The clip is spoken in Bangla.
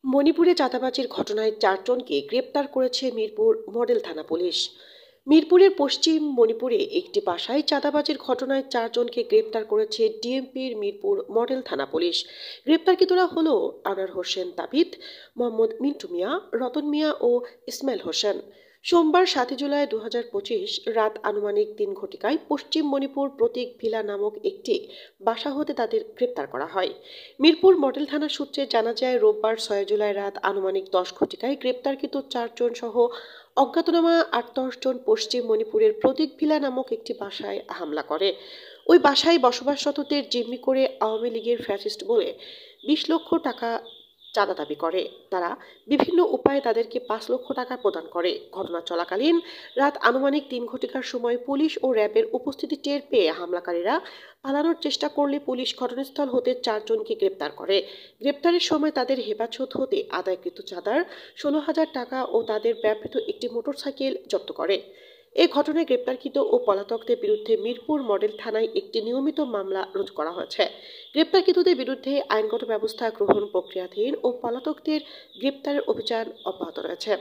মণিপুরে চাঁদাবাজির ঘটনায় ৪ জনকে গ্রেপ্তার করেছে মিরপুর মডেল থানা পুলিশ। মিরপুরের পশ্চিম মণিপুরে একটি বাসায় চাঁদাবাজির ঘটনায় ৪ জনকে গ্রেপ্তার করেছে ডিএমপির মিরপুর মডেল থানা পুলিশ। গ্রেপ্তারকৃতরা হল আনোয়ার হোসেন তাবিথ, মোহাম্মদ মিন্টু মিয়া, রতন মিয়া ও ইসমাইল হোসেন। সোমবার ৭ জুলাই ২০২৫ রাত আনুমানিক ৩ ঘটিকায় পশ্চিম মণিপুর প্রতীক ভিলা নামক একটি বাসা হতে তাদের গ্রেপ্তার করা হয়। মিরপুর মডেল থানা সূত্রে জানা যায়, রোববার ৬ জুলাই রাত আনুমানিক ১০ ঘটিকায় গ্রেপ্তারকৃত ৪ জন সহ অজ্ঞাতনামা ৮-১০ জন পশ্চিম মণিপুরের প্রতীক ভিলা নামক একটি বাসায় হামলা করে। ওই বাসায় বসবাসরতদের জিম্মি করে আওয়ামী লীগের ফ্যাসিস্ট বলে ২০ লক্ষ টাকা চাঁদা দাবি করে। তারা বিভিন্ন উপায়ে তাদেরকে ৫ লক্ষ টাকা প্রদান করে। ঘটনা চলাকালীন রাত আনুমানিক ৩ ঘটিকার সময় পুলিশ ও র্যাবের উপস্থিতি টের পেয়ে হামলাকারীরা পালানোর চেষ্টা করলে পুলিশ ঘটনাস্থল হতে ৪ জনকে গ্রেপ্তার করে। গ্রেপ্তারের সময় তাদের হেফাজত হতে আদায়কৃত চাঁদার ১৬,০০০ টাকা ও তাদের ব্যবহৃত একটি মোটরসাইকেল জব্দ করে। এ ঘটনায় গ্রেপ্তারকৃত ও পলাতকদের বিরুদ্ধে মিরপুর মডেল থানায় একটি নিয়মিত মামলা রুজু করা হয়েছে। গ্রেপ্তারকৃতদের বিরুদ্ধে আইনগত ব্যবস্থা গ্রহণ প্রক্রিয়াধীন ও পলাতকদের গ্রেপ্তারের অভিযান অব্যাহত রয়েছে।